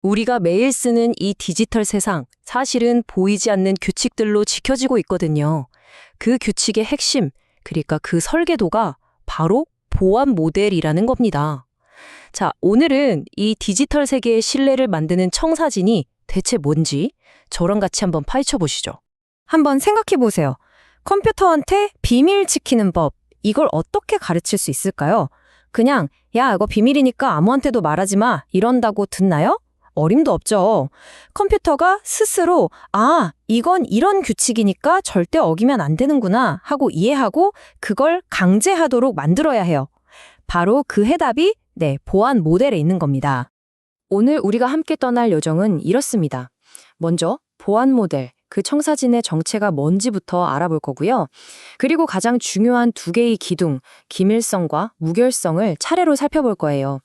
우리가 매일 쓰는 이 디지털 세상, 사실은 보이지 않는 규칙들로 지켜지고 있거든요. 그 규칙의 핵심, 그러니까 그 설계도가 바로 보안 모델이라는 겁니다. 자, 오늘은 이 디지털 세계의 신뢰를 만드는 청사진이 대체 뭔지 저랑 같이 한번 파헤쳐 보시죠. 한번 생각해 보세요. 컴퓨터한테 비밀 지키는 법, 이걸 어떻게 가르칠 수 있을까요? 그냥, 야, 이거 비밀이니까 아무한테도 말하지 마, 이런다고 듣나요? 어림도 없죠. 컴퓨터가 스스로, 이건 이런 규칙이니까 절대 어기면 안 되는구나 하고 이해하고 그걸 강제하도록 만들어야 해요. 바로 그 해답이 보안 모델에 있는 겁니다. 오늘 우리가 함께 떠날 요정은 이렇습니다. 먼저 보안 모델, 그 청사진의 정체가 뭔지부터 알아볼 거고요. 그리고 가장 중요한 두 개의 기둥, 기밀성과 무결성을 차례로 살펴볼 거예요.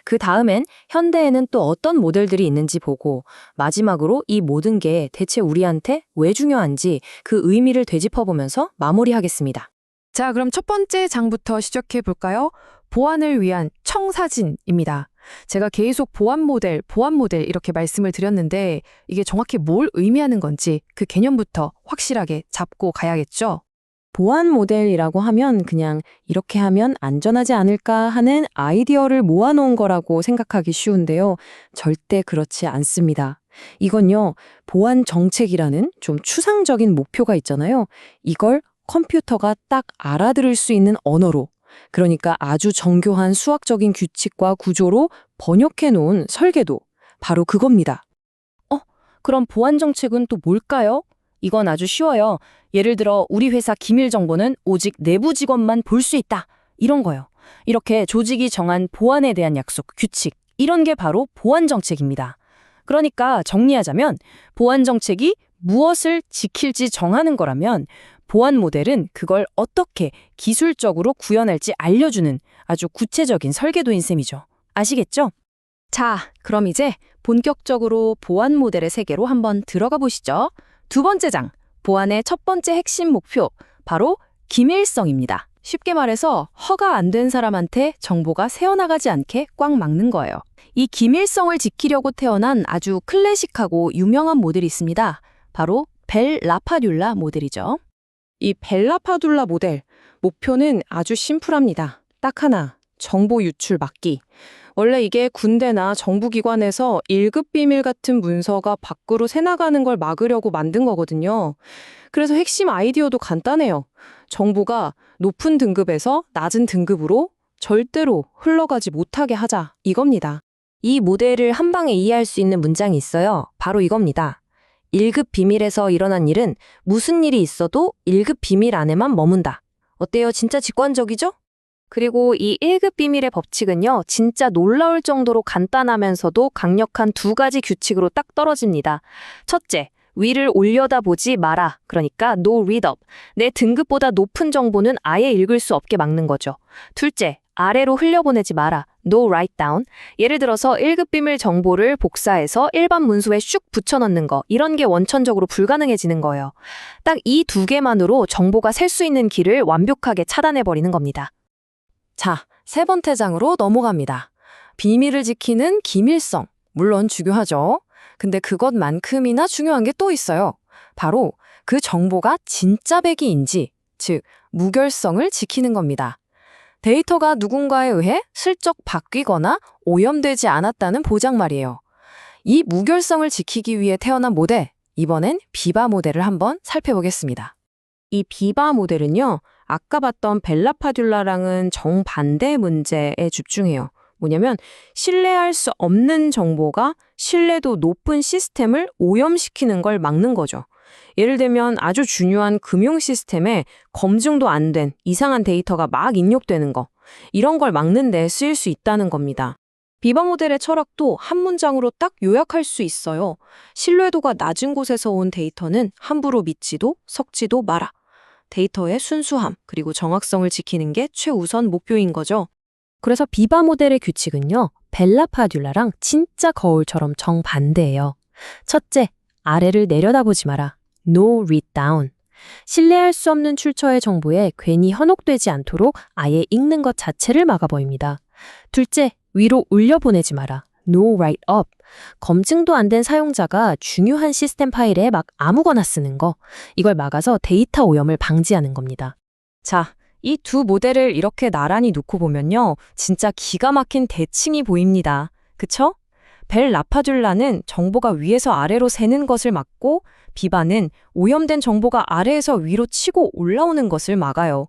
그 다음엔 현대에는 또 어떤 모델들이 있는지 보고 마지막으로 이 모든 게 대체 우리한테 왜 중요한지 그 의미를 되짚어보면서 마무리하겠습니다. 자, 그럼 첫 번째 장부터 시작해 볼까요? 보안을 위한 청사진입니다. 제가 계속 보안 모델 이렇게 말씀을 드렸는데 이게 정확히 뭘 의미하는 건지 그 개념부터 확실하게 잡고 가야겠죠? 보안 모델이라고 하면 그냥 이렇게 하면 안전하지 않을까 하는 아이디어를 모아놓은 거라고 생각하기 쉬운데요. 절대 그렇지 않습니다. 이건요, 보안 정책이라는 좀 추상적인 목표가 있잖아요. 이걸 컴퓨터가 딱 알아들을 수 있는 언어로, 그러니까 아주 정교한 수학적인 규칙과 구조로 번역해 놓은 설계도, 바로 그겁니다. 그럼 보안 정책은 또 뭘까요? 이건 아주 쉬워요. 예를 들어 우리 회사 기밀 정보는 오직 내부 직원만 볼 수 있다. 이런 거요. 이렇게 조직이 정한 보안에 대한 약속, 규칙, 이런 게 바로 보안 정책입니다. 그러니까 정리하자면 보안 정책이 무엇을 지킬지 정하는 거라면 보안 모델은 그걸 어떻게 기술적으로 구현할지 알려주는 아주 구체적인 설계도인 셈이죠. 아시겠죠? 자, 그럼 이제 본격적으로 보안 모델의 세계로 한번 들어가 보시죠. 두 번째 장, 보안의 첫 번째 핵심 목표, 바로 기밀성입니다. 쉽게 말해서 허가 안 된 사람한테 정보가 새어나가지 않게 꽉 막는 거예요. 이 기밀성을 지키려고 태어난 아주 클래식하고 유명한 모델이 있습니다. 바로 벨 라파듈라 모델이죠. 이 벨라파둘라 모델, 목표는 아주 심플합니다. 딱 하나, 정보 유출 막기. 원래 이게 군대나 정부기관에서 1급 비밀 같은 문서가 밖으로 새나가는 걸 막으려고 만든 거거든요. 그래서 핵심 아이디어도 간단해요. 정보가 높은 등급에서 낮은 등급으로 절대로 흘러가지 못하게 하자, 이겁니다. 이 모델을 한 방에 이해할 수 있는 문장이 있어요. 바로 이겁니다. 1급 비밀에서 일어난 일은 무슨 일이 있어도 1급 비밀 안에만 머문다. 어때요? 진짜 직관적이죠? 그리고 이 1급 비밀의 법칙은요, 진짜 놀라울 정도로 간단하면서도 강력한 두 가지 규칙으로 딱 떨어집니다. 첫째, 위를 올려다보지 마라. 그러니까 no read up. 내 등급보다 높은 정보는 아예 읽을 수 없게 막는 거죠. 둘째, 아래로 흘려보내지 마라. No write down. 예를 들어서 1급 비밀 정보를 복사해서 일반 문서에 슉 붙여넣는 거, 이런 게 원천적으로 불가능해지는 거예요. 딱 이 두 개만으로 정보가 셀 수 있는 길을 완벽하게 차단해버리는 겁니다. 자, 세 번째 장으로 넘어갑니다. 비밀을 지키는 기밀성. 물론 중요하죠. 근데 그것만큼이나 중요한 게 또 있어요. 바로 그 정보가 진짜 백이인지, 즉 무결성을 지키는 겁니다. 데이터가 누군가에 의해 슬쩍 바뀌거나 오염되지 않았다는 보장 말이에요. 이 무결성을 지키기 위해 태어난 모델, 이번엔 비바 모델을 한번 살펴보겠습니다. 이 비바 모델은요, 아까 봤던 벨라파듈라랑은 정반대 문제에 집중해요. 뭐냐면 신뢰할 수 없는 정보가 신뢰도 높은 시스템을 오염시키는 걸 막는 거죠. 예를 들면 아주 중요한 금융 시스템에 검증도 안 된 이상한 데이터가 막 입력되는 거. 이런 걸 막는 데 쓰일 수 있다는 겁니다. 비바 모델의 철학도 한 문장으로 딱 요약할 수 있어요. 신뢰도가 낮은 곳에서 온 데이터는 함부로 믿지도 섞지도 마라. 데이터의 순수함 그리고 정확성을 지키는 게 최우선 목표인 거죠. 그래서 비바 모델의 규칙은요, 벨라파듈라랑 진짜 거울처럼 정반대예요. 첫째, 아래를 내려다보지 마라. No read down. 신뢰할 수 없는 출처의 정보에 괜히 현혹되지 않도록 아예 읽는 것 자체를 막아버립니다. 둘째, 위로 올려보내지 마라. No write-up. 검증도 안 된 사용자가 중요한 시스템 파일에 막 아무거나 쓰는 거. 이걸 막아서 데이터 오염을 방지하는 겁니다. 자, 이 두 모델을 이렇게 나란히 놓고 보면요. 진짜 기가 막힌 대칭이 보입니다. 그쵸? 벨 라파듈라는 정보가 위에서 아래로 새는 것을 막고 비바는 오염된 정보가 아래에서 위로 치고 올라오는 것을 막아요.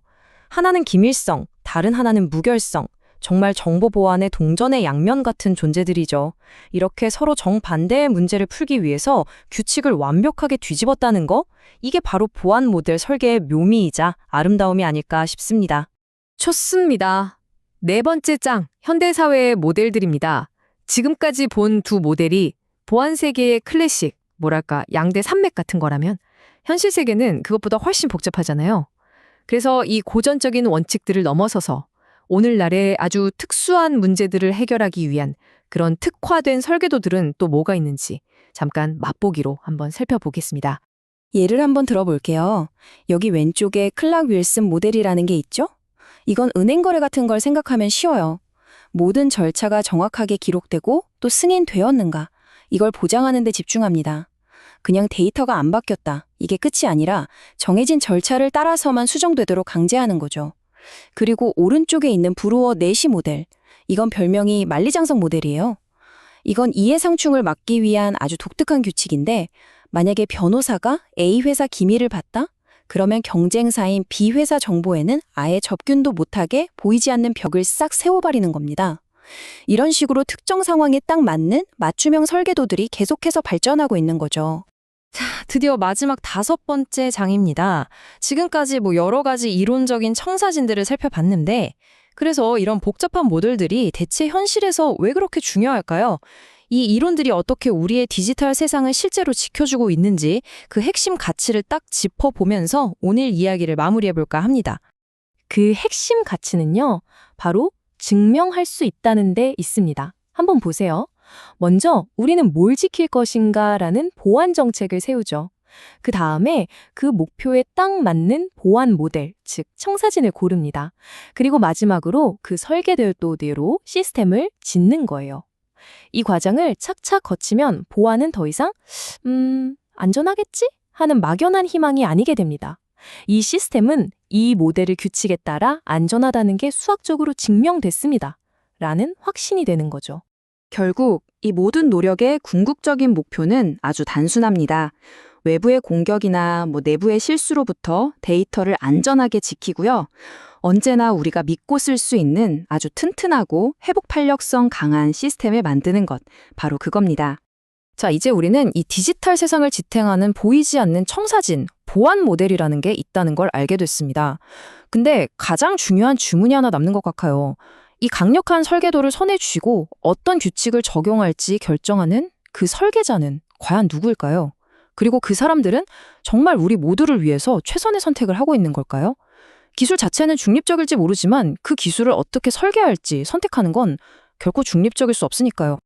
하나는 기밀성, 다른 하나는 무결성. 정말 정보 보안의 동전의 양면 같은 존재들이죠. 이렇게 서로 정반대의 문제를 풀기 위해서 규칙을 완벽하게 뒤집었다는 거? 이게 바로 보안 모델 설계의 묘미이자 아름다움이 아닐까 싶습니다. 좋습니다. 네 번째 장, 현대사회의 모델들입니다. 지금까지 본 두 모델이 보안 세계의 클래식, 뭐랄까 양대 산맥 같은 거라면 현실 세계는 그것보다 훨씬 복잡하잖아요. 그래서 이 고전적인 원칙들을 넘어서서 오늘날의 아주 특수한 문제들을 해결하기 위한 그런 특화된 설계도들은 또 뭐가 있는지 잠깐 맛보기로 한번 살펴보겠습니다. 예를 한번 들어볼게요. 여기 왼쪽에 클락 윌슨 모델이라는 게 있죠? 이건 은행 거래 같은 걸 생각하면 쉬워요. 모든 절차가 정확하게 기록되고 또 승인되었는가, 이걸 보장하는 데 집중합니다. 그냥 데이터가 안 바뀌었다, 이게 끝이 아니라 정해진 절차를 따라서만 수정되도록 강제하는 거죠. 그리고 오른쪽에 있는 브루어 내시 모델, 이건 별명이 만리장성 모델이에요. 이건 이해상충을 막기 위한 아주 독특한 규칙인데, 만약에 변호사가 A 회사 기밀을 봤다? 그러면 경쟁사인 B 회사 정보에는 아예 접근도 못하게 보이지 않는 벽을 싹 세워버리는 겁니다. 이런 식으로 특정 상황에 딱 맞는 맞춤형 설계도들이 계속해서 발전하고 있는 거죠. 드디어 마지막 5번째 장입니다. 지금까지 여러 가지 이론적인 청사진들을 살펴봤는데, 그래서 이런 복잡한 모델들이 대체 현실에서 왜 그렇게 중요할까요? 이 이론들이 어떻게 우리의 디지털 세상을 실제로 지켜주고 있는지 그 핵심 가치를 딱 짚어보면서 오늘 이야기를 마무리해볼까 합니다. 그 핵심 가치는요, 바로 증명할 수 있다는 데 있습니다. 한번 보세요. 먼저 우리는 뭘 지킬 것인가라는 보안 정책을 세우죠. 그 다음에 그 목표에 딱 맞는 보안 모델, 즉 청사진을 고릅니다. 그리고 마지막으로 그 설계도대로 시스템을 짓는 거예요. 이 과정을 착착 거치면 보안은 더 이상 안전하겠지? 하는 막연한 희망이 아니게 됩니다. 이 시스템은 이 모델의 규칙에 따라 안전하다는 게 수학적으로 증명됐습니다. 라는 확신이 되는 거죠. 결국 이 모든 노력의 궁극적인 목표는 아주 단순합니다. 외부의 공격이나 내부의 실수로부터 데이터를 안전하게 지키고요. 언제나 우리가 믿고 쓸 수 있는 아주 튼튼하고 회복 탄력성 강한 시스템을 만드는 것, 바로 그겁니다. 자, 이제 우리는 이 디지털 세상을 지탱하는 보이지 않는 청사진, 보안 모델이라는 게 있다는 걸 알게 됐습니다. 근데 가장 중요한 주문이 하나 남는 것 같아요. 이 강력한 설계도를 손에 쥐고 어떤 규칙을 적용할지 결정하는 그 설계자는 과연 누구일까요? 그리고 그 사람들은 정말 우리 모두를 위해서 최선의 선택을 하고 있는 걸까요? 기술 자체는 중립적일지 모르지만 그 기술을 어떻게 설계할지 선택하는 건 결코 중립적일 수 없으니까요.